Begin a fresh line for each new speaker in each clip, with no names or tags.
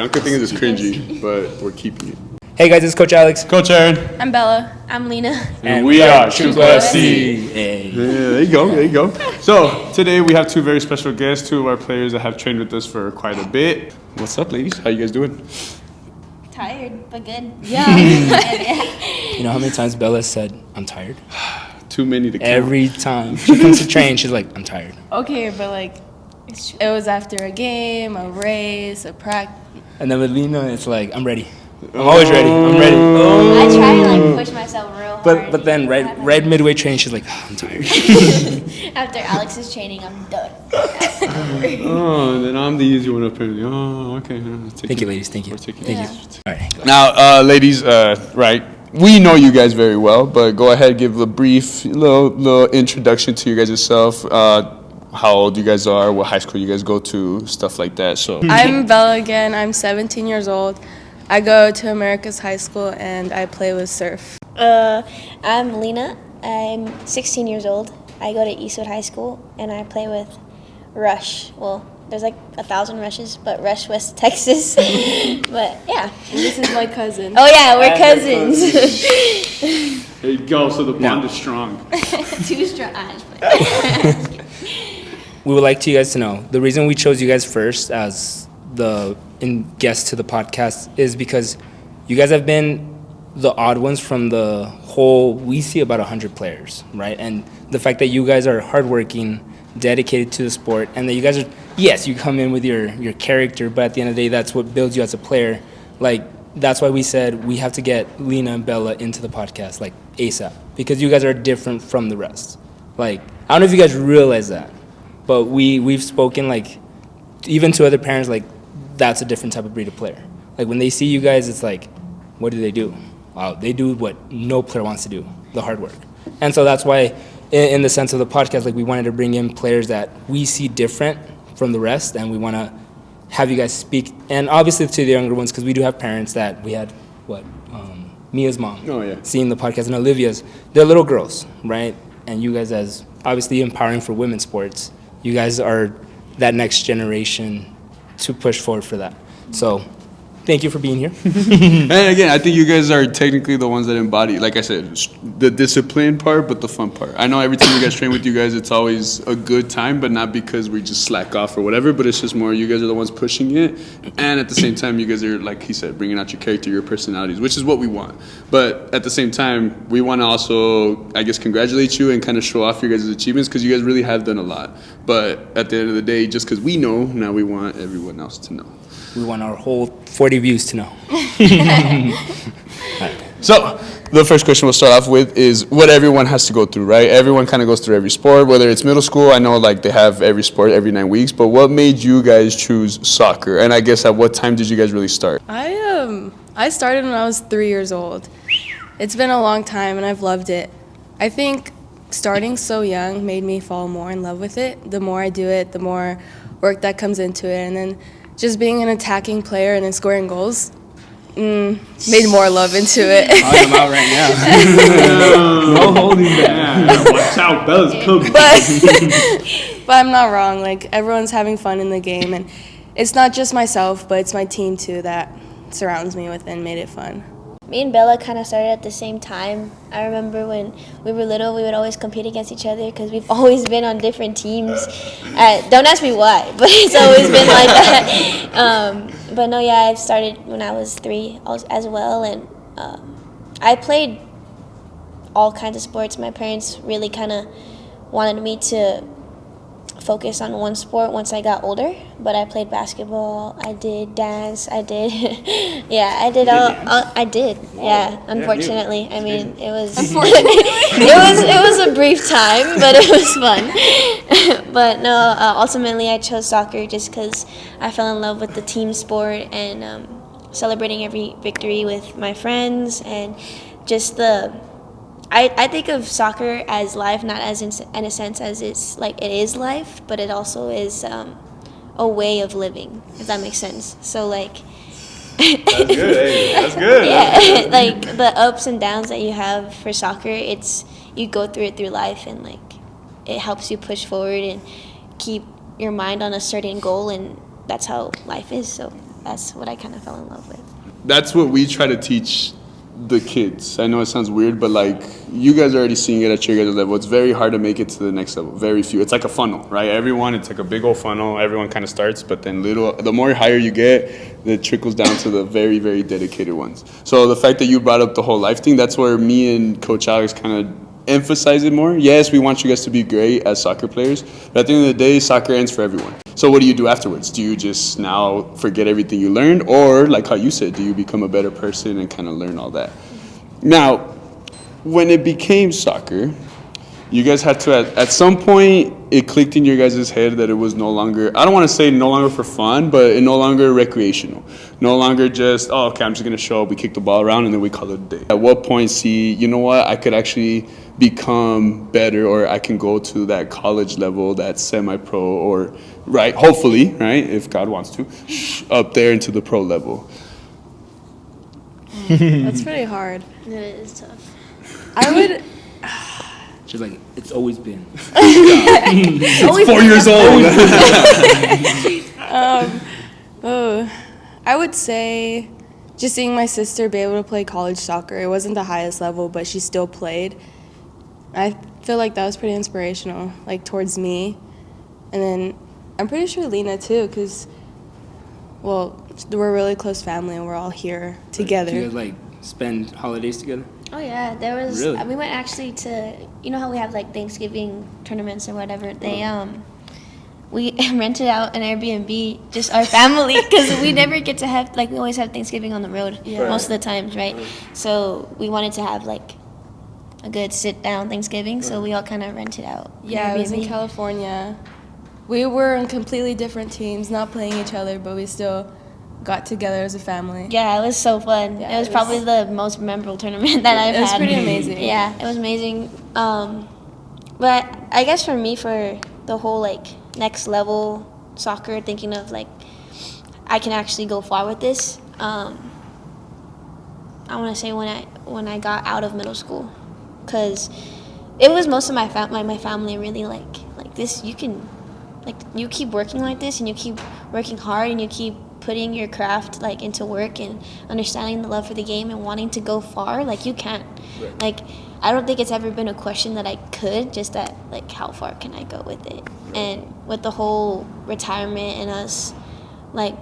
uncle thing is just cringy, but we're keeping it.
Hey guys, it's Coach Alex.
Coach Aaron.
I'm Bella. I'm Lina.
And we are Chuco FC.
Hey.
Yeah, there you go.
So, today we have two very special guests, two of our players that have trained with us for quite a bit.
What's up, ladies? How you guys doing?
Tired, but good.
You know how many times Bella said, I'm tired?
Too many to count.
Every time she comes to train, she's like, I'm tired.
Okay, but like, it was after a game, a race, a practice.
And then with Lina, it's like, I'm ready. I'm always ready. I'm ready.
I try to like push myself real hard.
But then right midway training, she's like, I'm tired.
After Alex's training, I'm done.
Oh, then I'm the easy one apparently. Oh, okay.
Thank you, ladies. Thank you.
Thank
Thank you. All right. Go.
Now, ladies, right, we know you guys very well, but go ahead, give a brief little introduction to you guys yourself. How old you guys are, what high school you guys go to, stuff like that. So
I'm Bella again. I'm 17 years old. I go to America's High School and I play with surf.
I'm Lina. I'm 16 years old. I go to Eastwood High School and I play with Rush. Well, there's like 1,000 Rushes, but Rush, West Texas. But yeah.
This is my cousin.
Oh yeah, we're cousins.
There you go, so the bond is strong.
Too strong.
We would like you guys to know the reason we chose you guys first as the guests to the podcast is because you guys have been the odd ones from the whole. We see about 100 players, right? And the fact that you guys are hardworking, dedicated to the sport, and that you guys are, yes, you come in with your character, but at the end of the day, that's what builds you as a player. Like, that's why we said we have to get Lina and Bella into the podcast, like, ASAP, because you guys are different from the rest. Like, I don't know if you guys realize that, but we've spoken, like, even to other parents, like, that's a different type of breed of player. Like, when they see you guys, it's like, what do? Wow, they do what no player wants to do, the hard work. And so that's why, in the sense of the podcast, like, we wanted to bring in players that we see different from the rest, and we want to have you guys speak, and obviously to the younger ones, because we do have parents that we had, Mia's mom, seeing the podcast, and Olivia's, they're little girls, right? And you guys, as obviously empowering for women's sports, you guys are that next generation to push forward for that. So thank you for being here.
And again, I think you guys are technically the ones that embody, like I said, the discipline part, but the fun part. I know every time you guys train with you guys, it's always a good time, but not because we just slack off or whatever, but it's just more you guys are the ones pushing it. And at the same time, you guys are, like he said, bringing out your character, your personalities, which is what we want. But at the same time, we want to also, I guess, congratulate you and kind of show off your guys' achievements because you guys really have done a lot. But at the end of the day, just because we know, now we want everyone else to know.
We want our whole 40 views to know.
So, the first question we'll start off with is what everyone has to go through, right? Everyone kind of goes through every sport, whether it's middle school. I know, like, they have every sport every 9 weeks, but what made you guys choose soccer? And I guess at what time did you guys really start?
I started when I was 3 years old. It's been a long time, and I've loved it. I think starting so young made me fall more in love with it. The more I do it, the more work that comes into it, and then just being an attacking player and then scoring goals made more love into it.
I'm out right now. No holding back.
Watch out, Bella's coming.
But I'm not wrong. Like, everyone's having fun in the game, and it's not just myself, but it's my team too that surrounds me with and made it fun.
Me and Bella kind of started at the same time. I remember when we were little, we would always compete against each other because we've always been on different teams. Don't ask me why, but it's always been like that. But no, yeah, I started when I was 3 as well, and I played all kinds of sports. My parents really kind of wanted me to focus on one sport once I got older, but I played basketball, I did dance, I did unfortunately. I mean, it was it was a brief time, but it was fun. But no, ultimately I chose soccer just because I fell in love with the team sport and celebrating every victory with my friends, and just I think of soccer as life, not as in a sense as it's like it is life, but it also is a way of living, if that makes sense. So like,
That's good. Hey, that's good.
Yeah, like the ups and downs that you have for soccer, you go through it through life, and like it helps you push forward and keep your mind on a certain goal, and that's how life is. So that's what I kind of fell in love with.
That's what we try to teach the kids. I know it sounds weird, but like you guys are already seeing it at your guys' level. It's very hard to make it to the next level. Very few. It's like a funnel, right? It's like a big old funnel. Everyone kind of starts, but then the more higher you get, it trickles down to the very, very dedicated ones. So the fact that you brought up the whole life thing, that's where me and Coach Alex kind of emphasize it more. Yes, we want you guys to be great as soccer players, but at the end of the day, soccer ends for everyone. So what do you do afterwards? Do you just now forget everything you learned, or like how you said, do you become a better person and kind of learn all that? Now, when it became soccer, you guys had to, at some point, it clicked in your guys' head that it was no longer, I don't want to say no longer for fun, but it no longer recreational. No longer just, oh, okay, I'm just going to show up, we kick the ball around, and then we call it a day. At what point see, you know what, I could actually become better, or I can go to that college level, that semi-pro, or, right, hopefully, right, if God wants to, up there into the pro level.
That's pretty hard.
It is tough.
I would.
She's like, it's always been.
It's 4 years old.
I would say just seeing my sister be able to play college soccer. It wasn't the highest level, but she still played. I feel like that was pretty inspirational, like towards me. And then I'm pretty sure Lina too, because, well, we're a really close family and we're all here together.
Do you guys like spend holidays together?
Oh yeah, there was.
Really?
We went actually to, you know how we have like Thanksgiving tournaments or whatever. They we rented out an Airbnb, just our family, because we never get to have, like, we always have Thanksgiving on the road most of the times, right? So we wanted to have like a good sit down Thanksgiving, so we all kind of rented out. an
Yeah, it was in
Airbnb.
California. We were on completely different teams, not playing each other, but we still got together as a family.
Yeah, it was so fun.
Yeah,
it was
it
probably
was-
the most memorable tournament that I've had.
It was pretty amazing.
Yeah, it was amazing. But I guess for me, for the whole like next level soccer, thinking of like I can actually go far with this. I want to say when I got out of middle school, because it was most of my family really like this. You can, like, you keep working like this, and you keep working hard, and you keep putting your craft like into work and understanding the love for the game and wanting to go far, like you can.
Right.
Like, I don't think it's ever been a question that I could, just that like how far can I go with it. And with the whole retirement and us like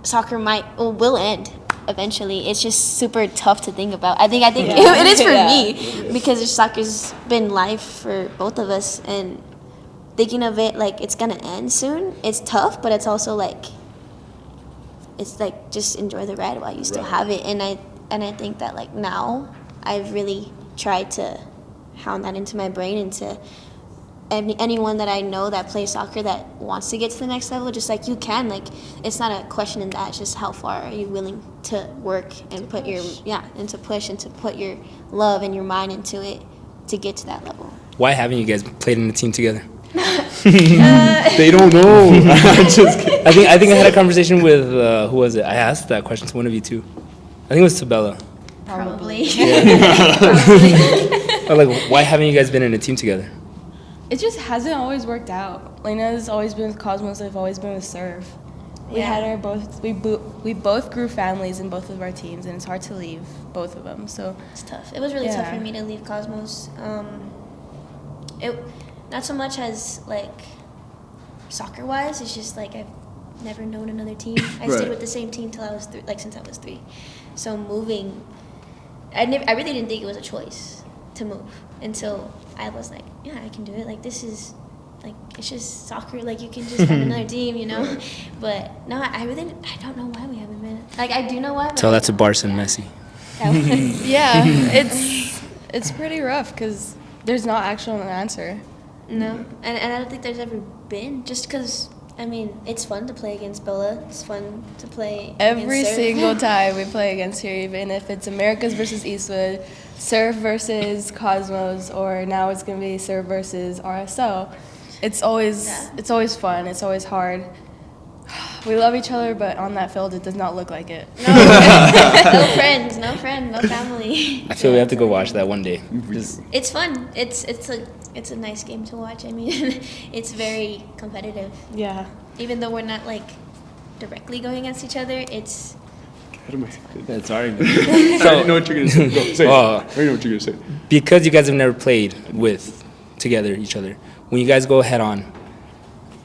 soccer will end eventually. It's just super tough to think about. I think it is for me, because soccer's been life for both of us, and thinking of it like it's gonna end soon, it's tough, but it's also like, it's like just enjoy the ride while you still have it. And I think that like now I've really tried to hound that into my brain, and to anyone that I know that plays soccer that wants to get to the next level, just like you can, like it's not a question in that, it's just how far are you willing to work and put your and to push and to put your love and your mind into it to get to that level.
Why haven't you guys played in a team together?
They don't know. I'm just kidding.
I think I had a conversation with who was it? I asked that question to one of you too. I think it was Sabella.
Probably.
Or like, why haven't you guys been in a team together?
It just hasn't always worked out. Lina's always been with Cosmos, I've always been with Serve. We had our we both grew families in both of our teams, and it's hard to leave both of them. So
It's tough. It was really tough
Yeah.
for me to leave Cosmos. It not so much as like soccer wise. It's just like I've never known another team. I
Right.
stayed with the same team till I was since I was 3. So moving, I really didn't think it was a choice to move until I was like, yeah, I can do it. Like, this is like, it's just soccer. Like, you can just find another team, you know. But no, I don't know why we haven't been. Like, I do know why. But
Tell that to Barca and Messi.
yeah, it's pretty rough because there's not actually an answer.
No, and I don't think there's ever been, just because, I mean, it's fun to play against Bella. It's fun to play
Every
against Surf.
single time we play against here, even if it's Americas versus Eastwood, Surf versus Cosmos, or now it's gonna be Surf versus RSL. It's always fun. It's always hard. We love each other, but on that field, it does not look like it.
No friends, no family.
I feel we have to go watch that one day. Just-
It's fun. It's a nice game to watch. I mean, it's very competitive.
Yeah.
Even though we're not like directly going against each other. It's
Get out of my head.
That's already.
I already know what you're gonna say. Go, say it. I
Oh.
already know what you're gonna say.
Because you guys have never played with together each other, when you guys go head on,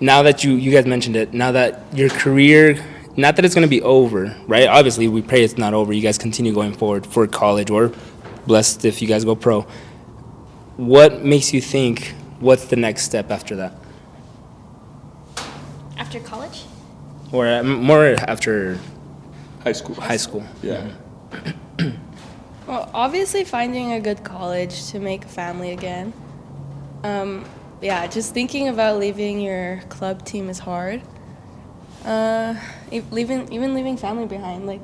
now that you guys mentioned it, now that your career, not that it's going to be over, right? Obviously, we pray it's not over. You guys continue going forward for college, or blessed if you guys go pro. What makes you think, what's the next step after that?
after college.
Or more after
High school.
high school?
Yeah.
Well, obviously finding a good college to make a family again. Yeah, just thinking about leaving your club team is hard. Even leaving family behind. Like,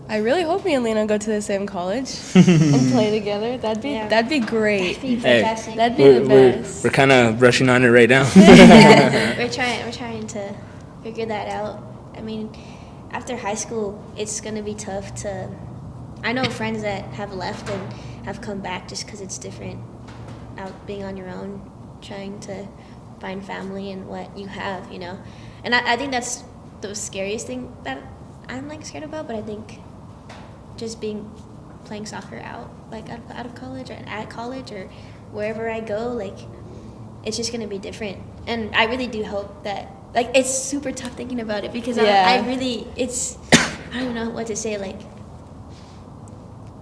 I really hope me and Lina go to the same college and play together. That'd be
Yeah.
that'd be great.
That'd be
Hey.
fantastic.
That'd be the best.
We're kind of rushing on it right now.
We're trying to figure that out. I mean, after high school, it's gonna be tough to. I know friends that have left and have come back just because it's different. Out being on your own, trying to find family and what you have, you know. And I think that's the scariest thing that I'm like scared about. But I think just playing soccer out of college or at college or wherever I go, like it's just gonna be different. And I really do hope that, like, it's super tough thinking about it because I don't even know what to say, like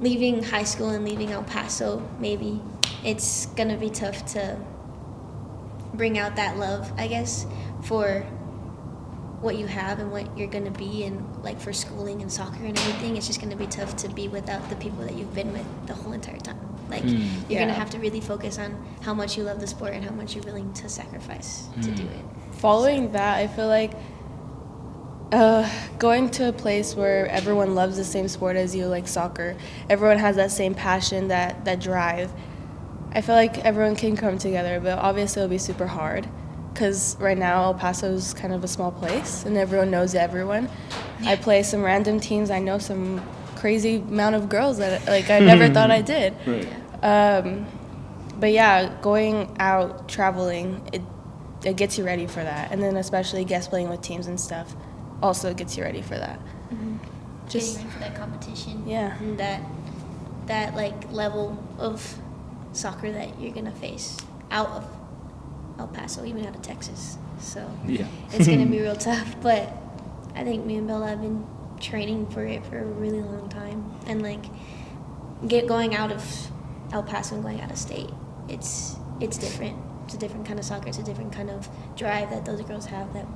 leaving high school and leaving El Paso, maybe it's gonna be tough to bring out that love, I guess, for what you have and what you're gonna be, and like for schooling and soccer and everything. It's just gonna be tough to be without the people that you've been with the whole entire time. Like you're gonna
Yeah.
have to really focus on how much you love the sport and how much you're willing to sacrifice to do it.
Following that, I feel like going to a place where everyone loves the same sport as you, like soccer, everyone has that same passion, that drive. I feel like everyone can come together, but obviously it'll be super hard because right now El Paso is kind of a small place and everyone knows everyone. I play some random teams. I know some crazy amount of girls that like I never thought I did.
Right.
But yeah, going out, traveling, it gets you ready for that. And then especially guest playing with teams and stuff also gets you ready for that. Just
Getting ready for that competition.
Yeah.
And that like level of soccer that you're gonna face out of El Paso, even out of Texas. So
Yeah.
it's gonna be real tough. But I think me and Bella have been training for it for a really long time, and like going out of El Paso and going out of state, it's different. It's a different kind of soccer. It's a different kind of drive that those girls have that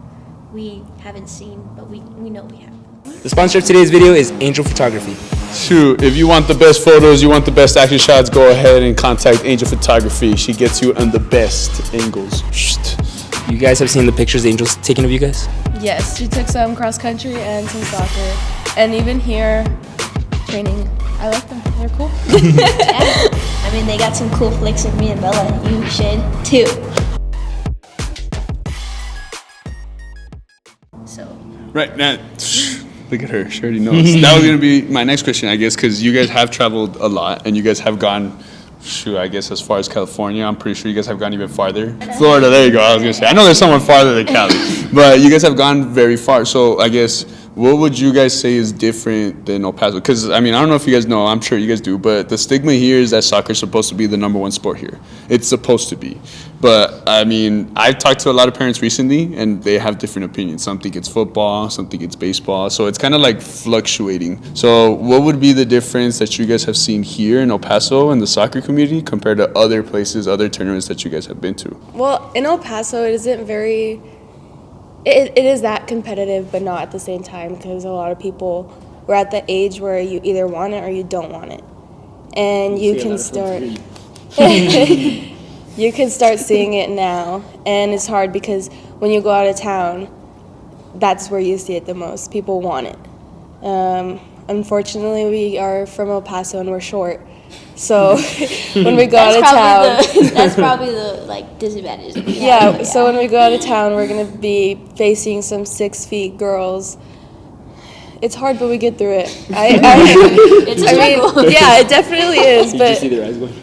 we haven't seen, but we know we have.
The sponsor of today's video is Angel Photography.
Shoot, if you want the best photos, you want the best action shots, go ahead and contact Angel Photography. She gets you on the best angles.
You guys have seen the pictures Angel's taken of you guys?
yes, she took some cross country and some soccer, and even here training. I like them. They're cool.
I mean, they got some cool flicks of me and Bella. You should too. So
Right, now, look at her. She already knows. That was going to be my next question, I guess, because you guys have traveled a lot, and you guys have gone, I guess, as far as California. I'm pretty sure you guys have gone even farther. Florida, there you go. I was going to say. I know there's someone farther than Cali, but you guys have gone very far. So I guess, what would you guys say is different than El Paso? Because, I mean, I don't know if you guys know. I'm sure you guys do. But the stigma here is that soccer is supposed to be the #1 sport here. It's supposed to be. But, I mean, I've talked to a lot of parents recently, and they have different opinions. Some think it's football. Some think it's baseball. So it's kind of like fluctuating. So what would be the difference that you guys have seen here in El Paso in the soccer community compared to other places, other tournaments that you guys have been to?
Well, in El Paso, it isn't very. It is that competitive, but not at the same time, because a lot of people were at the age where you either want it or you don't want it, and you can start. You can start seeing it now, and it's hard because when you go out of town, that's where you see it the most. People want it. Unfortunately, we are from El Paso and we're short, so when we go out of town.
That's probably the like disadvantage. that we have,
Yeah,
but
so when we go out of town, we're going to be facing some 6 feet girls. It's hard, but we get through it.
It's a
I
struggle.
mean, yeah, it definitely is, but
their eyes going?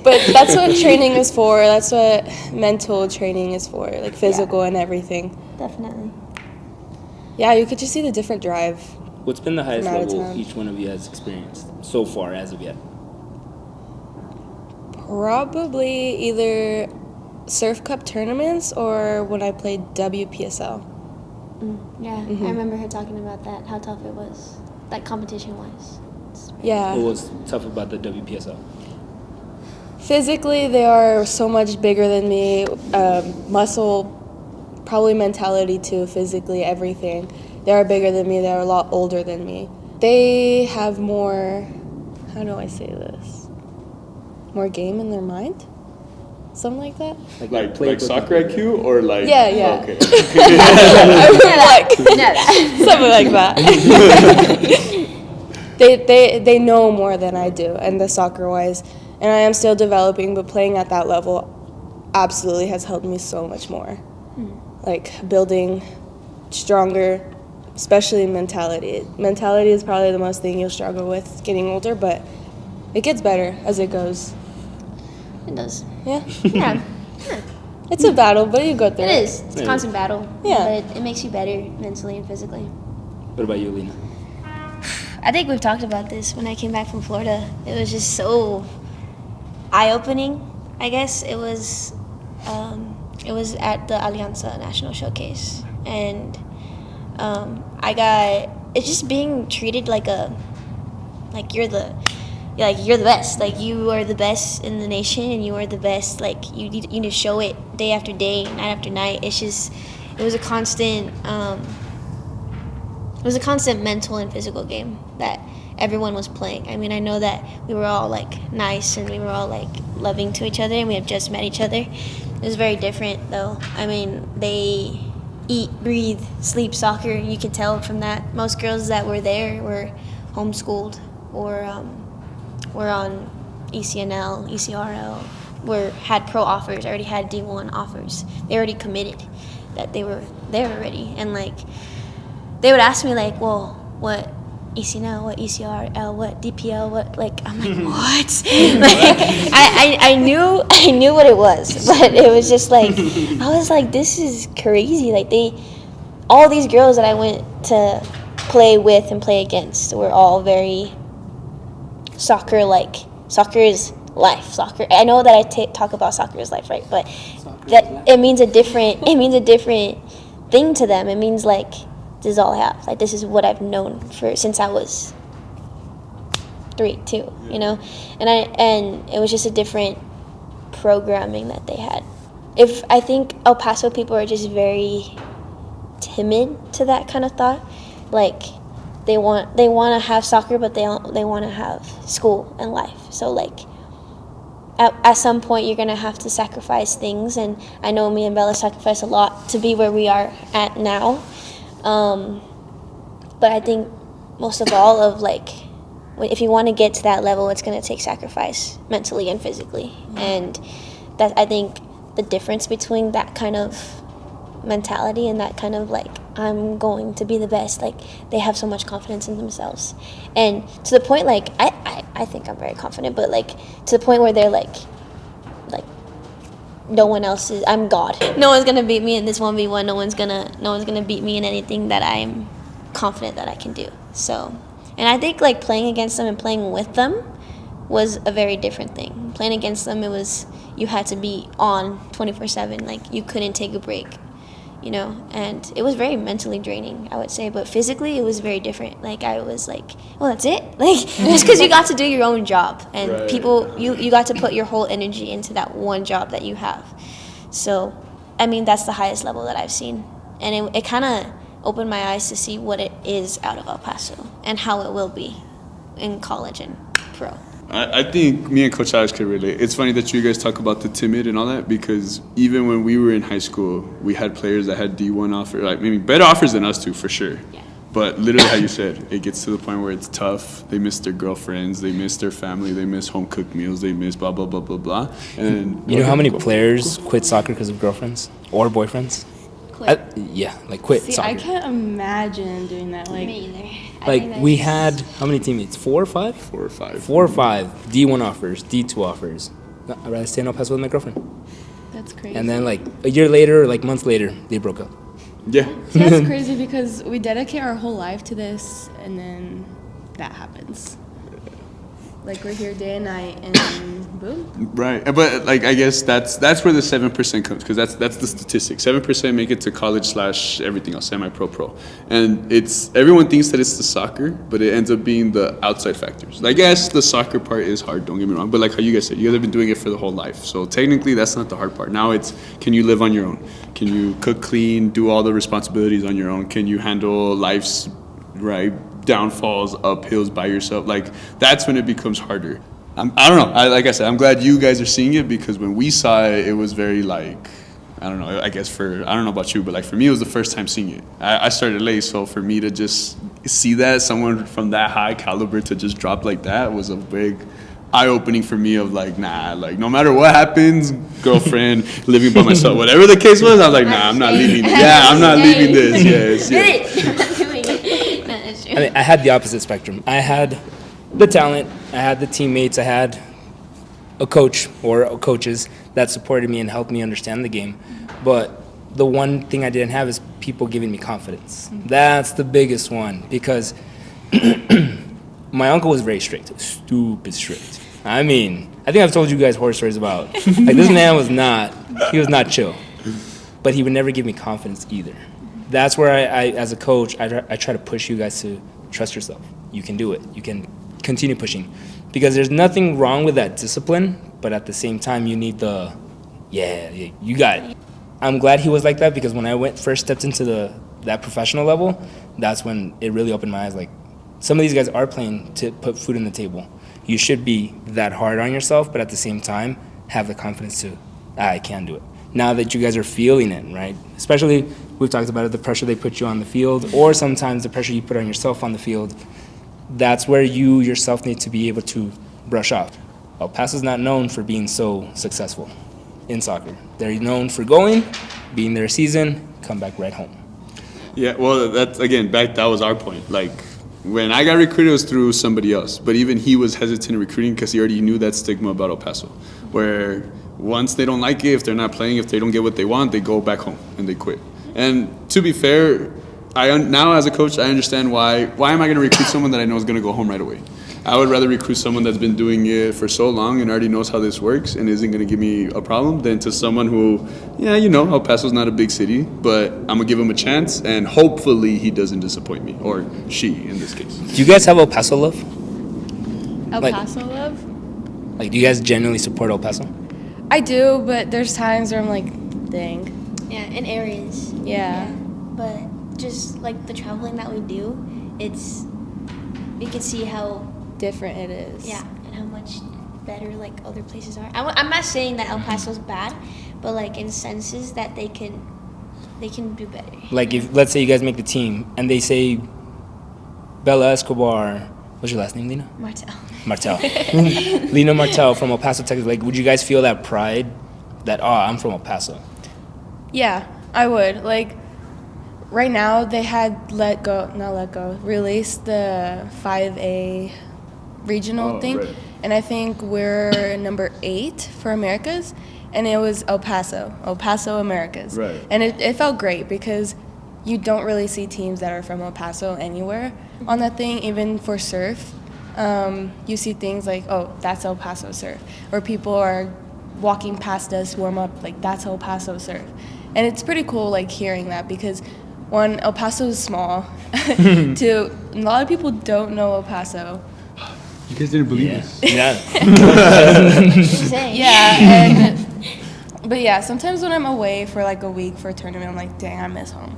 But that's what training is for. That's what mental training is for, like physical and everything.
Definitely.
Yeah, you could just see the different drive.
What's been the highest
From out of
level
town.
each one of you has experienced so far as of yet?
Probably either Surf Cup tournaments or when I played WPSL.
Yeah, I remember her talking about that, how tough it was, like competition-wise.
Yeah.
What was tough about the WPSL?
Physically, they are so much bigger than me. Muscle, probably mentality too, physically, everything. They are bigger than me. They're a lot older than me. They have more, how do I say this? More game in their mind? Something like that?
Like soccer IQ or like?
Yeah, yeah.
Okay.
I would like something like that. They know more than I do, and the soccer wise, and I am still developing. But playing at that level, absolutely has helped me so much more. Like building stronger, especially mentality. Mentality is probably the most thing you'll struggle with getting older, but it gets better as it goes.
It does.
Yeah,
Yeah.
it's a battle, but you go through
It
it.
is. It's a constant battle.
Yeah.
But it makes you better mentally and physically.
What about you, Lina?
I think we've talked about this when I came back from Florida. It was just so eye-opening, I guess. It was at the Alianza National Showcase. And it's just being treated like you're the best. Like, you are the best in the nation, and you are the best. Like, you need to show it day after day, night after night. It was a constant mental and physical game that everyone was playing. I mean, I know that we were all like nice and we were all like loving to each other, and we have just met each other. It was very different though. I mean, they eat, breathe, sleep soccer. You could tell from that. Most girls that were there were homeschooled or were on ECNL, ECRL, had pro offers, already had D1 offers. They already committed that they were there already. And like, they would ask me like, well, what ECNL, what ECRL, what DPL, what, like, I'm like, what? Like, I knew what it was, but it was just like, I was like, this is crazy. Like, all these girls that I went to play with and play against were all very soccer-like. Soccer is life. Soccer. I know that I talk about soccer is life, right? But it means a different thing to them. It means like, this is all I have. Like, this is what I've known since I was 3, 2, you know? And it was just a different programming that they had. I think El Paso people are just very timid to that kind of thought. Like, they want to have soccer, but they want to have school and life. So like, at some point you're gonna have to sacrifice things, and I know me and Bella sacrificed a lot to be where we are at now. But I think most of all of like, if you want to get to that level, it's gonna take sacrifice mentally and physically, and that, I think, the difference between that kind of mentality and that kind of like, I'm going to be the best, like, they have so much confidence in themselves, and to the point like, I think I'm very confident, but like, to the point where they're like no one else is, I'm God, no one's gonna beat me in this 1v1, no one's gonna beat me in anything that I'm confident that I can do. So, and I think like, playing against them and playing with them was a very different thing. Playing against them, it was, you had to be on 24/7, like, you couldn't take a break, you know, and it was very mentally draining, I would say, but physically it was very different. Like, I was like, well, that's it, like, just because you got to do your own job, and
Right.
people, you got to put your whole energy into that one job that you have. So, I mean, that's the highest level that I've seen, and it kind of opened my eyes to see what it is out of El Paso and how it will be in college and pro.
I think me and Coach Alex could relate. It's funny that you guys talk about the timid and all that, because even when we were in high school, we had players that had D1 offers, like maybe better offers than us too, for sure.
Yeah.
But literally, how you said, it gets to the point where it's tough. They miss their girlfriends, they miss their family, they miss home cooked meals, they miss blah blah blah blah blah. And
You know how many players quit soccer because of girlfriends or boyfriends?
Quit.
Quit
See,
soccer.
I can't imagine doing that. Like,
Me either. I
Like,
think
we
that's-
had, how many teammates? 4 or 5?
4 or 5.
4 or 5 D1 offers, D2 offers. No, I'd rather stay in El Paso with my girlfriend.
That's crazy.
And then like a year later, or like months later, they broke up.
Yeah.
See, that's crazy because we dedicate our whole life to this, and then that happens. Like we're here day and night, and boom.
Right, but like I guess that's where the 7% comes, because that's the statistic. 7% make it to college / everything else, semi-pro, and it's everyone thinks that it's the soccer, but it ends up being the outside factors. I guess the soccer part is hard. Don't get me wrong, but like how you guys said, you guys have been doing it for the whole life, so technically that's not the hard part. Now it's, can you live on your own? Can you cook clean? Do all the responsibilities on your own? Can you handle life's downfalls, uphills by yourself? Like that's when it becomes harder. I don't know. Like I said, I'm glad you guys are seeing it, because when we saw it, it was very like, I don't know. I guess I don't know about you, but like for me, it was the first time seeing it. I started late, so for me to just see that someone from that high caliber to just drop like that was a big eye-opening for me. Of like, nah, like no matter what happens, girlfriend, living by myself, whatever the case was, I was like, nah, I'm not leaving. Yeah, I'm not leaving this. Yes.
I mean, I had the opposite spectrum. I had the talent, I had the teammates, I had a coach or coaches that supported me and helped me understand the game. But the one thing I didn't have is people giving me confidence. That's the biggest one, because my uncle was very strict, stupid strict. I mean, I think I've told you guys horror stories about, like this man was not chill. But he would never give me confidence either. That's where I as a coach, I try to push you guys to trust yourself. You can do it. You can continue pushing, because there's nothing wrong with that discipline, but at the same time, you need the, yeah, you got it. I'm glad he was like that, because when I first stepped into that professional level, that's when it really opened my eyes. Like, some of these guys are playing to put food on the table. You should be that hard on yourself, but at the same time, have the confidence to, I can do it. Now that you guys are feeling it, right? Especially, we've talked about it, the pressure they put you on the field, or sometimes the pressure you put on yourself on the field. That's where you yourself need to be able to brush off. El Paso's not known for being so successful in soccer. They're known for going, being there a season, come back right home.
Yeah, well, that's, again, that was our point. Like, when I got recruited, it was through somebody else. But even he was hesitant in recruiting, because he already knew that stigma about El Paso, where once they don't like it, if they're not playing, if they don't get what they want, they go back home and they quit. And to be fair, now as a coach, I understand why am I going to recruit someone that I know is going to go home right away? I would rather recruit someone that's been doing it for so long and already knows how this works and isn't going to give me a problem, than to someone who, El Paso's not a big city, but I'm going to give him a chance, and hopefully he doesn't disappoint me, or she in this case.
Do you guys have El Paso love?
El
Like-
Paso love?
Like, do you guys genuinely support El Paso?
I do, but there's times where I'm like, dang.
Yeah, in areas.
Yeah.
But just like the traveling that we do, you can see how
Different it is.
and how much better like other places are. I'm not saying that El Paso's bad, but like in senses that they can do better.
Like, if let's say you guys make the team and they say Bella Escobar, what's your last name, Lina? Martel. Lina Martel from El Paso, Texas. Like, would you guys feel that pride that, I'm from El Paso?
Yeah, I would. Like, right now they had released the 5A regional thing.
Right.
And I think we're number 8 for Americas. And it was El Paso Americas.
Right.
And it felt great, because you don't really see teams that are from El Paso anywhere on that thing, even for surf. You see things like, that's El Paso surf. Or people are walking past us, warm up, like, that's El Paso surf. And it's pretty cool, like, hearing that, because, one, El Paso is small. Two, a lot of people don't know El Paso.
You guys didn't believe this?
Yeah.
Yeah, but yeah, sometimes when I'm away for like a week for a tournament, I'm like, dang, I miss home.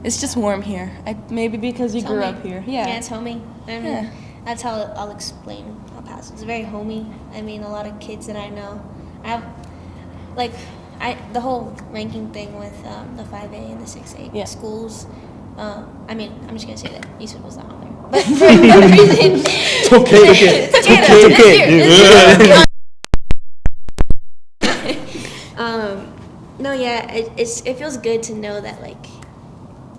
It's just warm here. Maybe because you grew up here. Yeah.
Yeah, it's homey. I mean, that's how I'll explain El Paso. It's very homey. I mean, a lot of kids that I know, the whole ranking thing with the 5A and the 6A schools. I mean, I'm just gonna say that Eastwood was not on there, but for no reason.
It's okay.
It feels good to know that like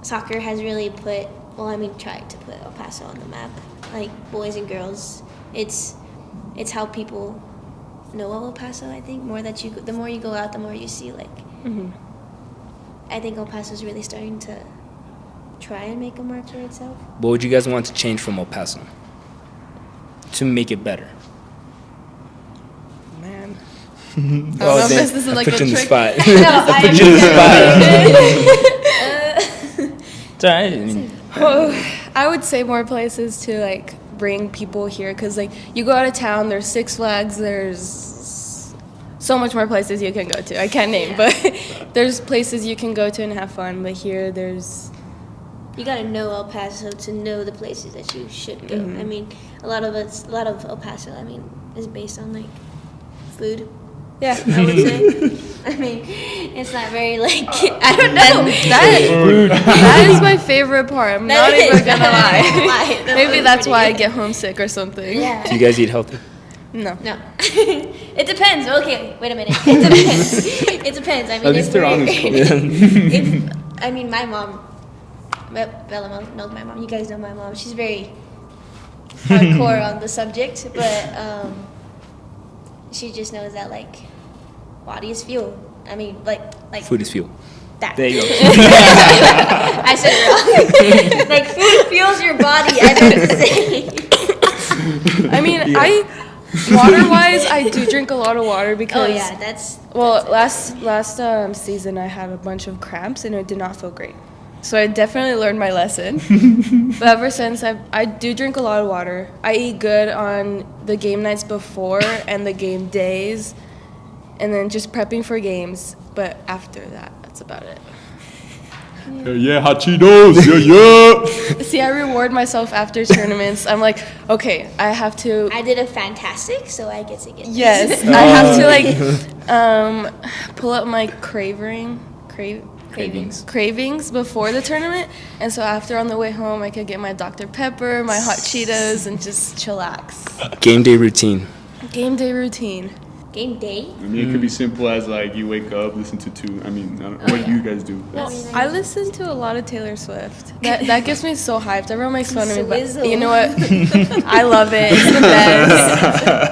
soccer has really tried to put El Paso on the map. Like boys and girls, it's how people know of El Paso. I think the more you go out, the more you see. Like, I think El Paso is really starting to try and make a mark for itself.
What would you guys want to change from El Paso to make it better?
Man.
Oh,
I don't know if this is like
put you
a
in the
trick.
spot.
No,
I put you in the spot. It's all right. I mean,
I would say more places to like bring people here, because like you go out of town, there's Six Flags, there's so much more places you can go to. I can't name, but there's places you can go to and have fun. But here,
you gotta know El Paso to know the places that you should go. I mean, a lot of El Paso, I mean, is based on like food.
yeah.
I would say. I mean, it's not very like I don't know.
That is my favorite part. I'm not even gonna lie.
The
Maybe
food's
that's why I
pretty
get homesick or something.
good. Yeah.
do you guys eat healthy?
No.
No. It depends. Okay, wait a minute. It depends. It depends. I mean,
At least they're honest.
I mean, my mom, Bella knows my mom. You guys know my mom. She's very hardcore on the subject, but she just knows that like body is fuel. I mean, like
Food is fuel.
that.
There you go.
I said it wrong. Like food fuels your body. I didn't say.
I mean, water-wise, I do drink a lot of water because.
Oh yeah, that's.
Well, last season I had a bunch of cramps and it did not feel great. So I definitely learned my lesson. But ever since, I do drink a lot of water. I eat good on the game nights before and the game days, and then just prepping for games. But after that, that's about it.
Yeah, hot Cheetos. Yeah.
See, I reward myself after tournaments. I'm like, okay, I have to.
I did a fantastic, so I get to get. this.
Yes, I have to like pull up my cravings before the tournament, and so after on the way home I could get my Dr. Pepper, my hot Cheetos, and just chillax.
Game day routine.
Game day routine.
Game day.
I mean, it could be simple as like you wake up, listen to two. I mean, what do you guys do?
I listen to a lot of Taylor Swift. That gets me so hyped. Everyone makes fun of me, but
Swizzle.
you know what? I love it. It's the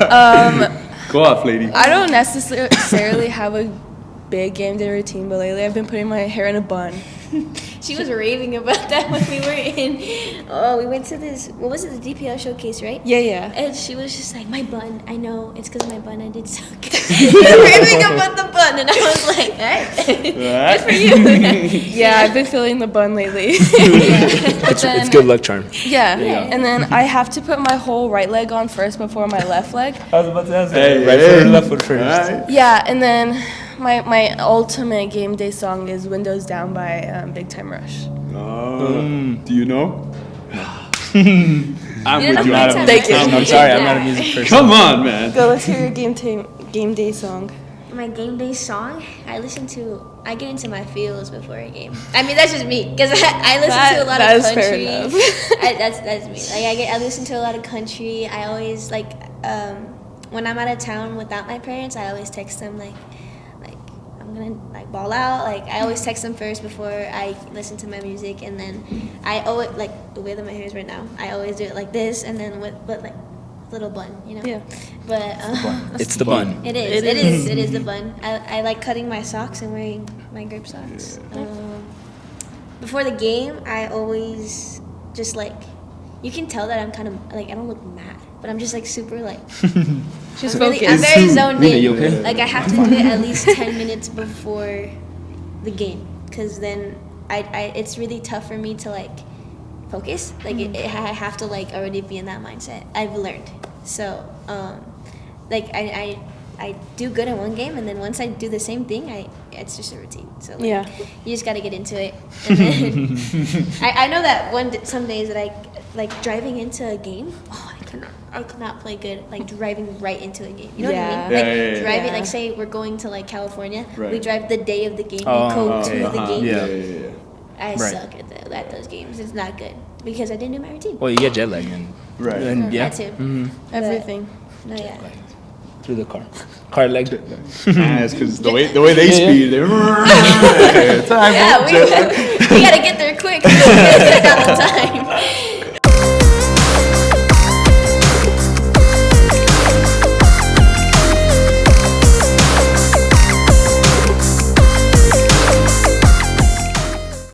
best.
Go off, lady.
I don't necessarily have a big game day routine, but lately I've been putting my hair in a bun.
She was raving about that when we were in. Oh, we went to this. What was it? The DPL showcase, right?
Yeah.
And she was just like, my bun. I know it's because of my bun. I did so good. Raving about the bun, and I was like, all right, good for you.
Yeah, I've been feeling the bun lately. But
It's good luck charm.
Yeah, and then I have to put my whole right leg on first before my left leg.
I was about to ask
Hey,
right
hey.
foot or left foot first?
Alright.
Yeah, and then my ultimate game day song is "Windows Down" by Big Time Rush.
Do you know? I'm
You
with
don't
you.
know
Adam.
Thank you.
I'm sorry, I'm not a music person.
Come on, man.
Go, let's hear your game day song.
My game day song, I get into my feels before a game. I mean, that's just me, because I listen to a lot
That
of
is fair
country.
enough.
That's me. Like I listen to a lot of country. I always when I'm out of town without my parents, I always text them like I'm gonna like ball out. Like I always text them first before I listen to my music, and then I always like the way that my hair is right now. I always do it like this, and then but like little bun, you know.
Yeah.
But
It's the bun.
it is the bun. I like cutting my socks and wearing my grape socks. Before the game, I always just like, you can tell that I'm kind of like, I don't look mad, but I'm just like super like,
Just
I'm
focus.
very zoned
Lina,
in.
you okay?
Like I have to do it at least 10 minutes before the game, because then it's really tough for me to like focus. Like I have to like already be in that mindset. I've learned. So like I do good in one game, and then once I do the same thing, it's just a routine. So like,
Yeah.
you just got to get into it. And then I know that some days that I like driving into a game. Oh, I could not play good like driving right into a game. You know what I
Yeah.
mean? Like
Yeah.
driving,
Yeah.
like say we're going to like California.
Right.
We drive the day of the game.
Oh,
we go
okay.
to the game.
Yeah.
I
Right.
suck at those games. It's not good because I didn't do my routine.
Well, you get jet lag and yeah,
That too.
Everything.
No, yeah.
through the car leg.
It's because the way they speed, they.
Yeah, we gotta get there quick. We gotta get down on time.